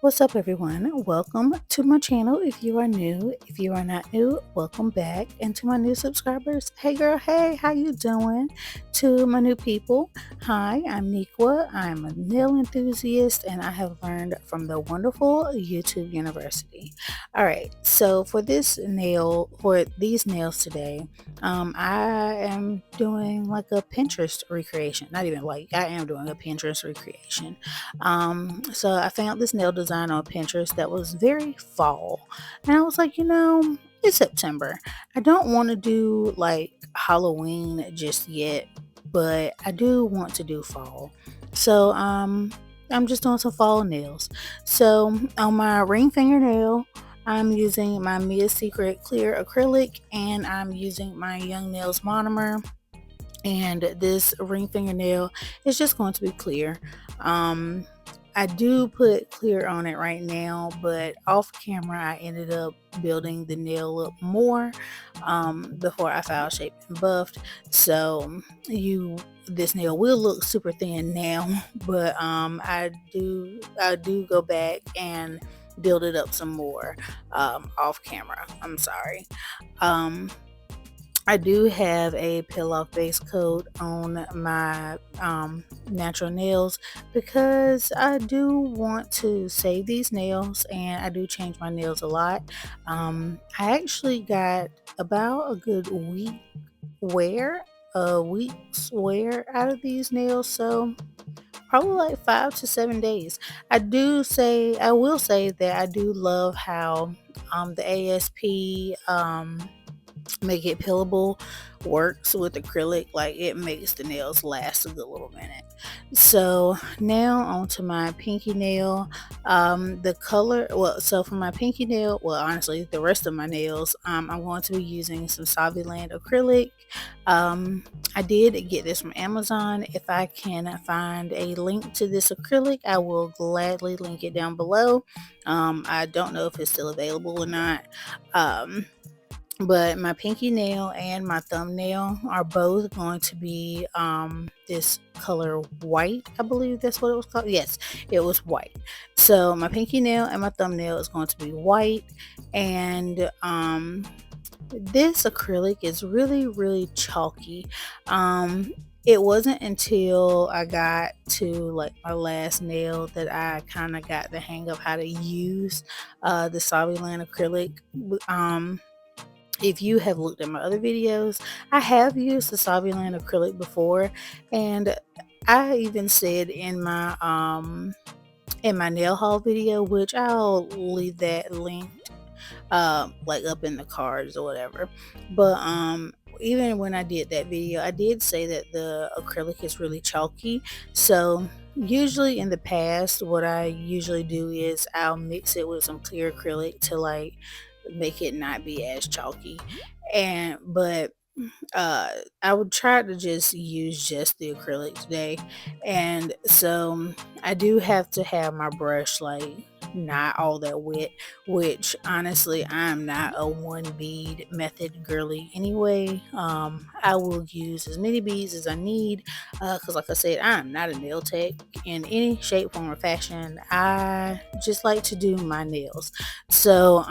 What's up, everyone? Welcome to my channel. If you are new, if you are not new, welcome back. And to my new subscribers, hey girl, hey, how you doing? To my new people, hi, I'm Nikwa. I'm a nail enthusiast, and I have learned from the wonderful YouTube University. All right, so for these nails today, I am doing like a Pinterest recreation. Not even like I am doing a Pinterest recreation. So I found this nail design on Pinterest that was very fall. And I was like, it's September. I don't want to do like Halloween just yet, but I do want to do fall. So I'm just doing some fall nails. So on my ring fingernail, I'm using my Mia Secret clear acrylic, and I'm using my Young Nails monomer, and this ring fingernail is just going to be clear. um I do put clear on it right now, but off camera I ended up building the nail up more before I file shaped and buffed. So you this nail will look super thin now, but I do go back and build it up some more off camera. I'm sorry. um I do have a peel off base coat on my natural nails because I do want to save these nails, and I do change my nails a lot. I actually got about a good wear, week's wear out of these nails, so probably like 5 to 7 days. I will say that I do love how the ASP make it peelable works with acrylic. Like, it makes the nails last a good little minute. So now onto my pinky nail. The color, well, so for my pinky nail, well, honestly the rest of my nails, I'm going to be using some Saviland acrylic. I did get this from Amazon. If I can find a link to this acrylic, I will gladly link it down below. I don't know if it's still available or not. But my pinky nail and my thumbnail are both going to be this color white. I believe that's what it was called. Yes, it was white. So my pinky nail and my thumbnail is going to be white. And this acrylic is really, really chalky. It wasn't until I got to like my last nail that I kind of got the hang of how to use the Saviland acrylic. If you have looked at my other videos, I have used the Saviland acrylic before, and I even said in my nail haul video, which I'll leave that linked like up in the cards or whatever. But even when I did that video, I did say that the acrylic is really chalky. So usually in the past, what I usually do is I'll mix it with some clear acrylic to like make it not be as chalky. And but I would try to just use just the acrylic today. And so I do have to have my brush like not all that wet, which honestly I'm not a one bead method girly anyway. I will use as many beads as I need, because like I said, I'm not a nail tech in any shape, form, or fashion. I just like to do my nails. So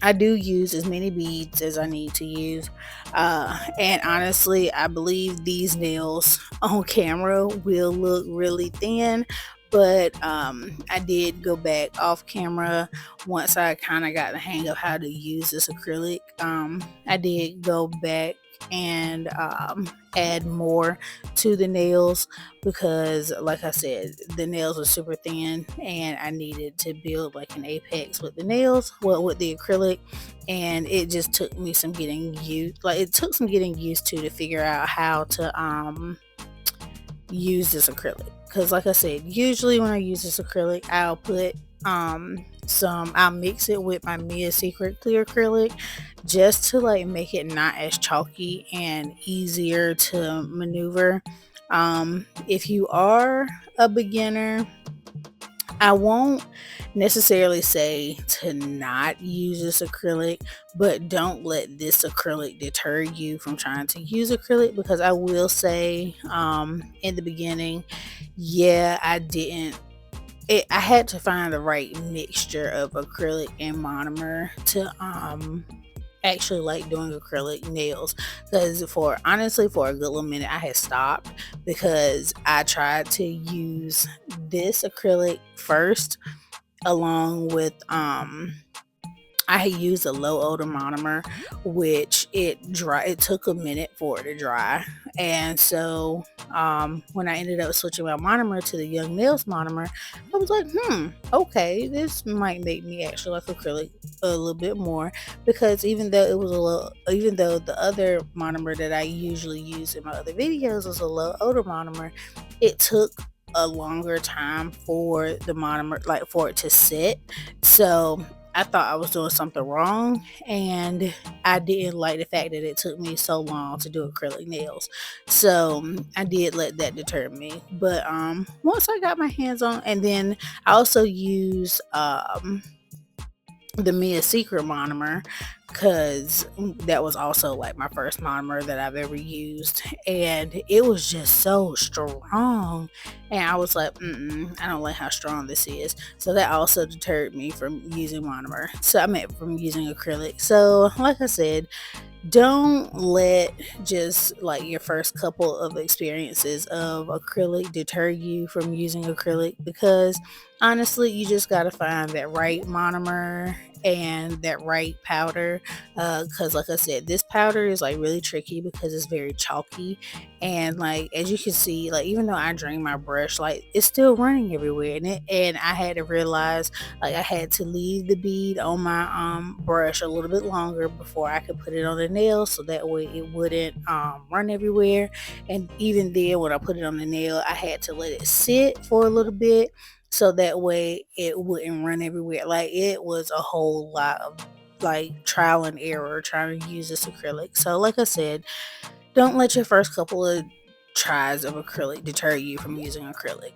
I do use as many beads as I need to use. And honestly, I believe these nails on camera will look really thin. But I did go back off camera once I kind of got the hang of how to use this acrylic. I did go back and add more to the nails because, like I said, the nails are super thin, and I needed to build like an apex with the nails, well, with the acrylic. And it just took me some getting used, like it took some getting used to figure out how to use this acrylic. Because like I said, usually when I use this acrylic, I'll put I'll mix it with my Mia Secret clear acrylic just to like make it not as chalky and easier to maneuver. If you are a beginner, I won't necessarily say to not use this acrylic, but don't let this acrylic deter you from trying to use acrylic, because I will say in the beginning, yeah, I didn't I had to find the right mixture of acrylic and monomer to actually like doing acrylic nails, because for honestly for a good little minute I had stopped because I tried to use this acrylic first along with I had used a low odor monomer, which it took a minute for it to dry. And so when I ended up switching my monomer to the Young Nails monomer, I was like, okay, this might make me actually like acrylic a little bit more, because even though the other monomer that I usually use in my other videos was a low odor monomer, it took a longer time for the monomer, like for it to set. So I thought I was doing something wrong, and I didn't like the fact that it took me so long to do acrylic nails. So I did let that deter me. But once I got my hands on, and then I also use the Mia Secret monomer, because that was also like my first monomer that I've ever used, and it was just so strong, and I was like, I don't like how strong this is. So that also deterred me from using monomer. So I meant from using acrylic. So like I said, don't let just like your first couple of experiences of acrylic deter you from using acrylic, because honestly you just got to find that right monomer and that right powder, because like I said, this powder is like really tricky because it's very chalky, and like as you can see, like even though I drain my brush, like it's still running everywhere, and I had to realize like I had to leave the bead on my brush a little bit longer before I could put it on the nail, so that way it wouldn't run everywhere. And even then, when I put it on the nail, I had to let it sit for a little bit so that way it wouldn't run everywhere. Like it was a whole lot of like trial and error trying to use this acrylic. So like I said, don't let your first couple of tries of acrylic deter you from using acrylic.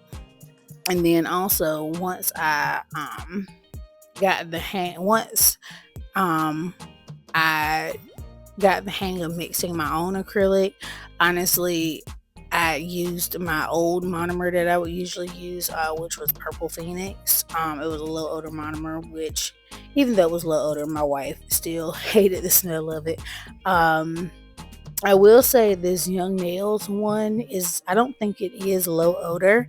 And then also got the hang once um I got the hang of mixing my own acrylic, honestly I used my old monomer that I would usually use, which was Purple Phoenix. It was a low odor monomer, which even though it was low odor, my wife still hated the smell of it. I will say this Young Nails one is, I don't think it is low odor,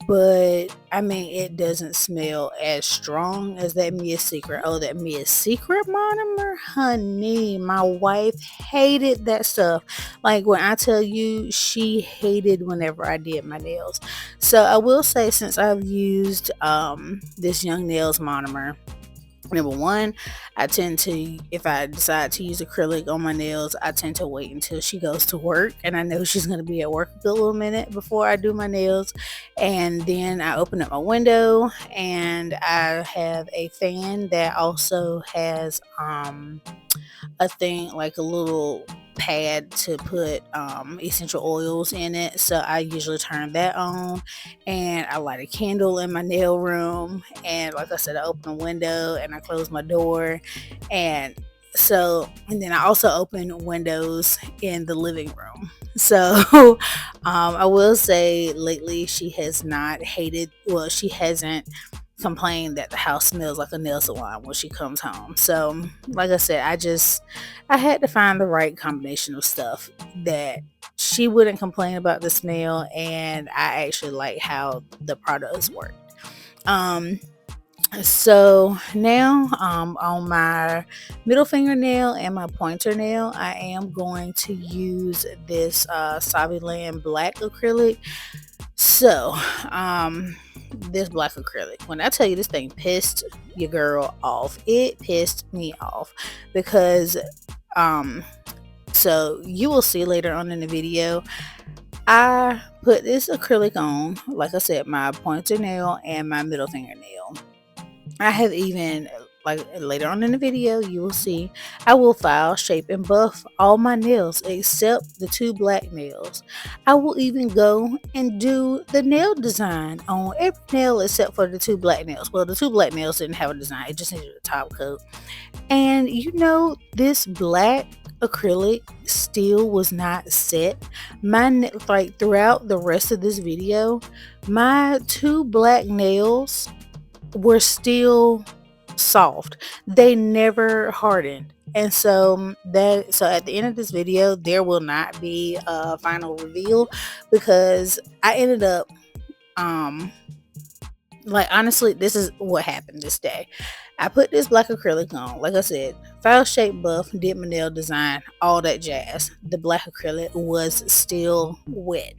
but I mean, it doesn't smell as strong as that Mia Secret. Oh, that Mia Secret monomer, honey. My wife hated that stuff. Like when I tell you, she hated whenever I did my nails. So I will say, since I've used this Young Nails monomer, number one, I tend to, if I decide to use acrylic on my nails, I tend to wait until she goes to work, and I know she's going to be at work a good little minute before I do my nails. And then I open up my window, and I have a fan that also has a thing like a little pad to put essential oils in it. So I usually turn that on, and I light a candle in my nail room, and like I said, I open a window and I close my door. And then I also open windows in the living room. So I will say lately she has not hated, well, she hasn't complained that the house smells like a nail salon when she comes home. So like I said, I had to find the right combination of stuff that she wouldn't complain about the smell, and I actually like how the products work. Um, so now, on my middle fingernail and my pointer nail, I am going to use this Saviland black acrylic. So, this black acrylic, when I tell you this thing pissed your girl off, it pissed me off because, um, so you will see later on in the video, I put this acrylic on, like I said, my pointer nail and my middle fingernail. I have even, like later on in the video, you will see, I will file, shape, and buff all my nails except the two black nails. I will even go and do the nail design on every nail except for the two black nails. Well, the two black nails didn't have a design, it just needed a top coat. And you know, this black acrylic still was not set. Like throughout the rest of this video, my two black nails were still soft. They never hardened. And so at the end of this video, there will not be a final reveal, because I ended up um like, honestly, this is what happened this day. I put this black acrylic on, like I said, file shape buff, did my nail design, all that jazz. The black acrylic was still wet.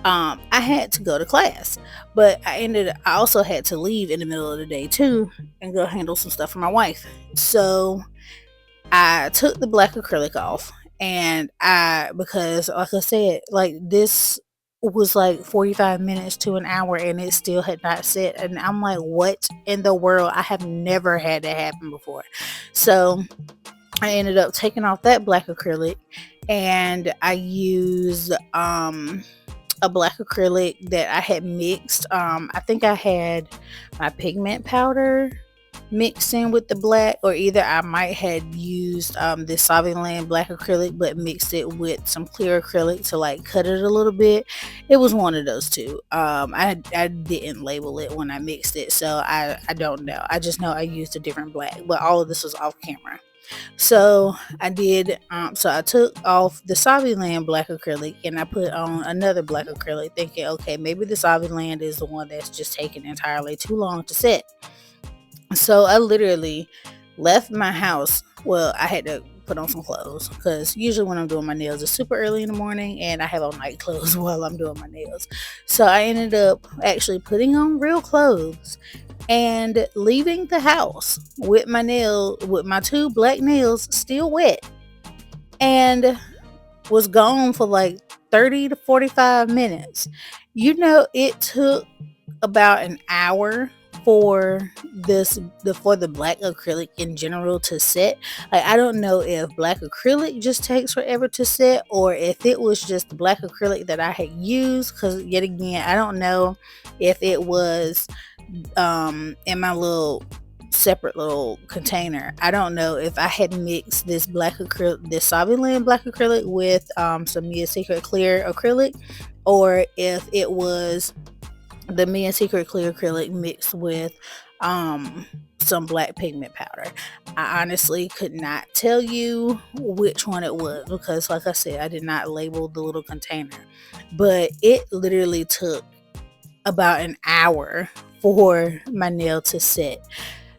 I had to go to class, but I also had to leave in the middle of the day too and go handle some stuff for my wife. So I took the black acrylic off, and because like I said, like, this was like 45 minutes to an hour and it still had not set, and I'm like, what in the world? I have never had that happen before. So I ended up taking off that black acrylic, and I used a black acrylic that I had mixed. I think I had my pigment powder mixed in with the black, or either I might had used this Sauvignon black acrylic but mixed it with some clear acrylic to like cut it a little bit. It was one of those two. I didn't label it when I mixed it, so I don't know. I just know I used a different black, but all of this was off camera. So I took off the Sauvignon black acrylic and I put on another black acrylic, thinking, okay, maybe the Sauvignon is the one that's just taking entirely too long to set. So I literally left my house. Well, I had to put on some clothes, because usually when I'm doing my nails, it's super early in the morning and I have on night clothes while I'm doing my nails. So I ended up actually putting on real clothes and leaving the house with my two black nails still wet, and was gone for like 30 to 45 minutes. It took about an hour for the black acrylic in general to set. Like, I don't know if black acrylic just takes forever to set, or if it was just the black acrylic that I had used, because yet again, I don't know if it was in my little separate little container. I don't know if I had mixed this Sauvignon black acrylic with some Mia Secret clear acrylic, or if it was the Mia Secret clear acrylic mixed with some black pigment powder. I honestly could not tell you which one it was, because like I said, I did not label the little container. But it literally took about an hour for my nail to set.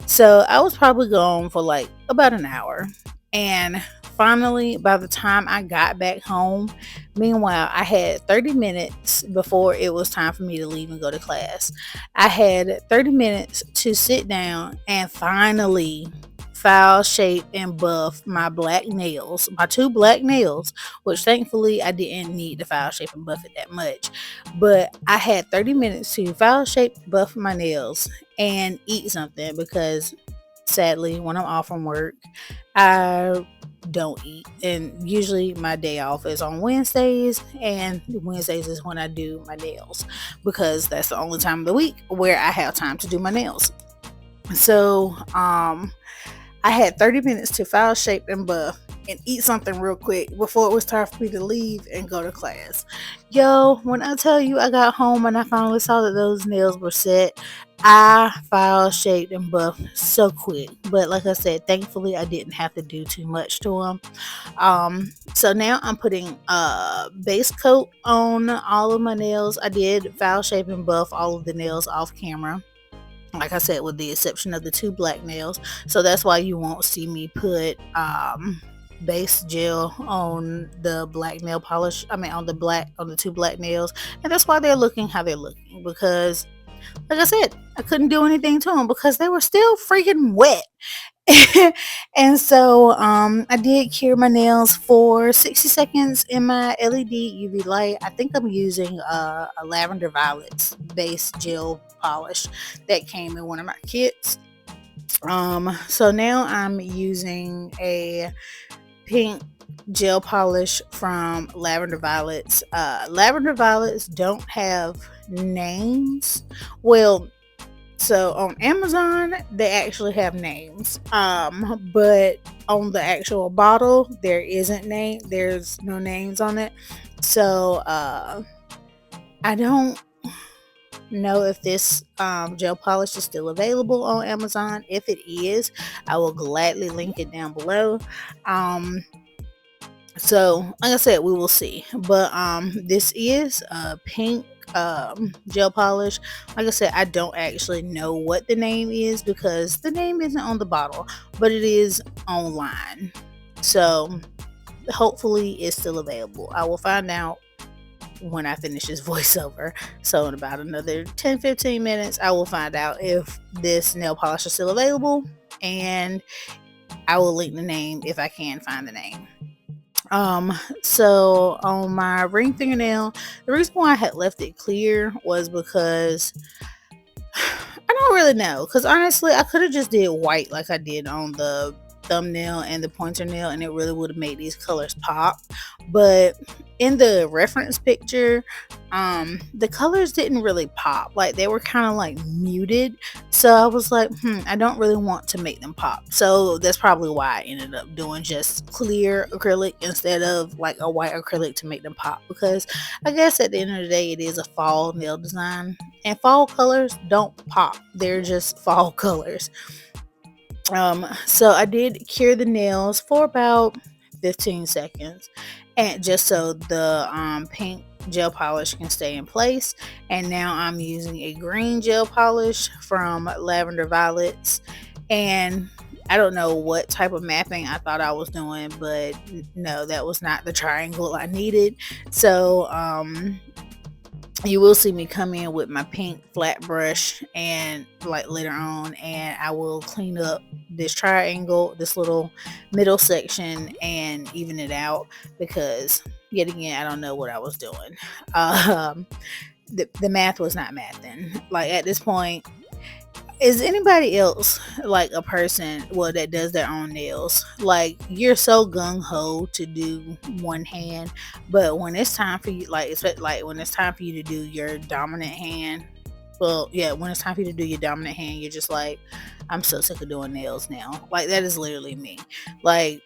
So I was probably gone for like about an hour. And finally, by the time I got back home, meanwhile, I had 30 minutes before it was time for me to leave and go to class. I had 30 minutes to sit down and finally file, shape, and buff my black nails, my two black nails, which thankfully I didn't need to file, shape, and buff it that much. But I had 30 minutes to file, shape, buff my nails, and eat something, because sadly, when I'm off from work, I don't eat. And usually my day off is on Wednesdays, and Wednesdays is when I do my nails, because that's the only time of the week where I have time to do my nails. So I had 30 minutes to file, shape, and buff and eat something real quick before it was time for me to leave and go to class. Yo, when I tell you I got home and I finally saw that those nails were set, I file, shaped, and buffed so quick. But like I said, thankfully I didn't have to do too much to them. So now I'm putting a base coat on all of my nails. I did file, shape, and buff all of the nails off camera, like I said, with the exception of the two black nails. So that's why you won't see me put base gel on the black nail polish. On the two black nails. And that's why they're looking how they're looking, because like I said, I couldn't do anything to them because they were still freaking wet. And so I did cure my nails for 60 seconds in my LED UV light. I think I'm using a lavender violets base gel polish that came in one of my kits. So now I'm using a pink gel polish from Lavender Violets. Lavender Violets don't have names. Well, So on Amazon, they actually have names. But on the actual bottle, there's no names on it. So I don't know if this gel polish is still available on Amazon. If it is, I will gladly link it down below. Um, so like I said, we will see. But this is a pink gel polish. Like I said, I don't actually know what the name is because the name isn't on the bottle, but it is online. So hopefully it's still available. I will find out when I finish this voiceover. So in about another 10-15 minutes, I will find out if this nail polish is still available, and I will link the name if I can find the name. So on my ring fingernail, the reason why I had left it clear was because I don't really know. Because honestly, I could have just did white like I did on the thumbnail and the pointer nail, and it really would have made these colors pop. But in the reference picture, the colors didn't really pop. Like they were kind of like muted. So I was like, I don't really want to make them pop. So that's probably why I ended up doing just clear acrylic instead of like a white acrylic to make them pop. Because I guess at the end of the day, it is a fall nail design, and fall colors don't pop. They're just fall colors. So I did cure the nails for about 15 seconds, and just so the pink gel polish can stay in place. And now I'm using a green gel polish from Lavender Violets, and I don't know what type of mapping I thought I was doing, but no, that was not the triangle I needed. So you will see me come in with my pink flat brush and like later on, and I will clean up this triangle, this little middle section, and even it out, because yet again I don't know what I was doing. um the math was not mathing. Like at this point, is anybody else like a person, well, that does their own nails? Like you're so gung-ho to do one hand, but when it's time for you, like like when it's time for you to do your dominant hand, well, yeah, when it's time for you to do your dominant hand, you're just like, I'm so sick of doing nails now. Like that is literally me. Like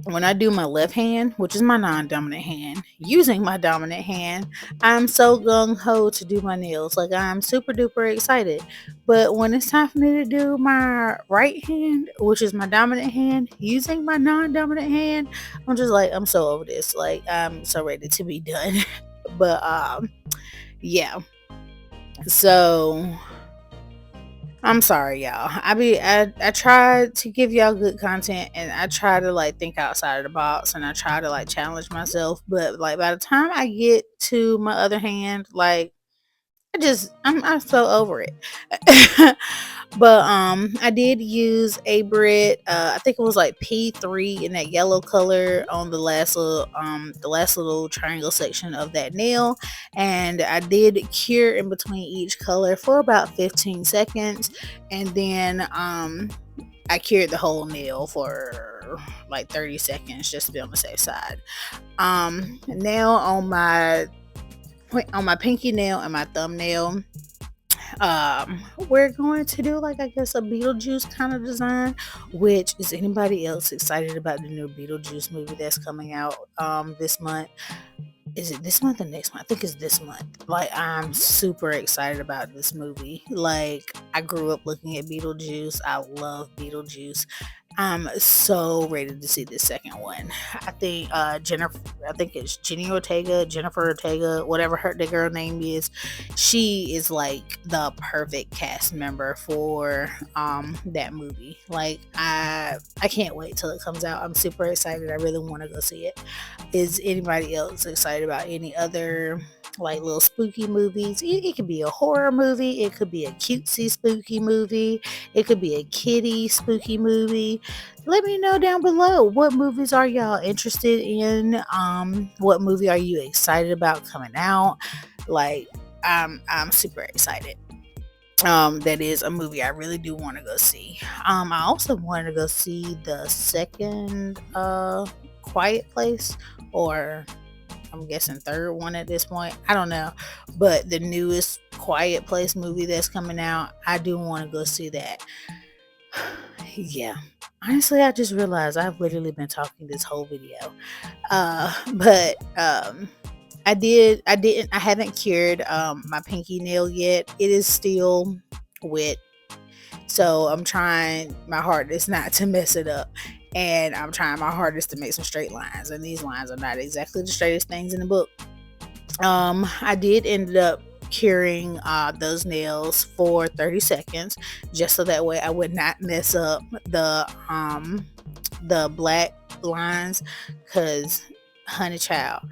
when I do my left hand, which is my non-dominant hand, using my dominant hand, I'm so gung-ho to do my nails. Like I'm super duper excited. But when it's time for me to do my right hand, which is my dominant hand, using my non-dominant hand, I'm just like, I'm so over this. Like I'm so ready to be done. But yeah. So I'm sorry, y'all. I try to give y'all good content, and I try to like think outside of the box, and I try to like challenge myself. But like by the time I get to my other hand, like I'm so over it. But I did use a Brit, I think it was like P3 in that yellow color on the last little triangle section of that nail, and I did cure in between each color for about 15 seconds, and then I cured the whole nail for like 30 seconds just to be on the safe side. Now on my pinky nail and my thumbnail, we're going to do like, I guess, a Beetlejuice kind of design. Which, is anybody else excited about the new Beetlejuice movie that's coming out this month? Is it this month or next month? I think it's this month. Like I'm super excited about this movie. Like I grew up looking at Beetlejuice. I love Beetlejuice. I'm so ready to see this second one. I think Jennifer, I think it's Jennifer Ortega, whatever the girl name is. She is like the perfect cast member for that movie. Like I can't wait till it comes out. I'm super excited. I really want to go see it. Is anybody else excited about any other like little spooky movies? It could be a horror movie, it could be a cutesy spooky movie, it could be a kiddie spooky movie. Let me know down below, what movies are y'all interested in? What movie are you excited about coming out? Like I'm super excited. That is a movie I really do want to go see. I also wanted to go see the second Quiet Place, or I'm guessing third one at this point. I don't know. But the newest Quiet Place movie that's coming out, I do want to go see that. Yeah. Honestly, I just realized I've literally been talking this whole video. But I haven't cured my pinky nail yet. It is still wet. So I'm trying my hardest not to mess it up. And I'm trying my hardest to make some straight lines. And these lines are not exactly the straightest things in the book. I did end up curing those nails for 30 seconds just so that way I would not mess up the black lines, because honey child,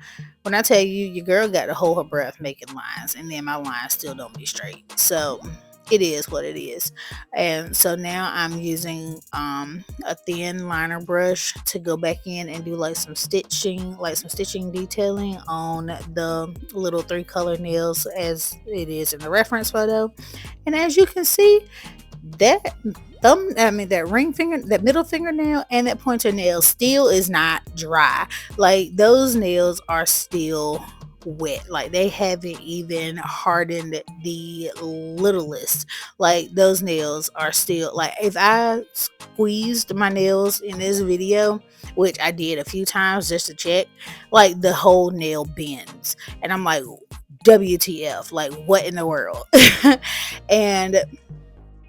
when I tell you, your girl got to hold her breath making lines, and then my lines still don't be straight. So it is what it is. And so now I'm using a thin liner brush to go back in and do like some stitching detailing on the little 3-color nails as it is in the reference photo. And as you can see, that that middle fingernail and that pointer nail still is not dry. Like, those nails are still wet. Like, they haven't even hardened the littlest. Like, those nails are still, like, if I squeezed my nails in this video, which I did a few times just to check, like, the whole nail bends, and I'm like, WTF, like, what in the world? And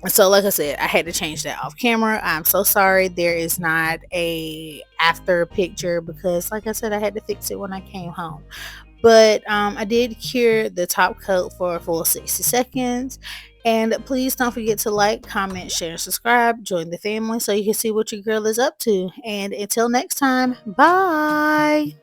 so, like I said, I had to change that off camera. I'm so sorry there is not a after picture, because like I said, I had to fix it when I came home. But I did cure the top coat for a full 60 seconds. And please don't forget to like, comment, share, and subscribe. Join the family so you can see what your girl is up to. And until next time, bye.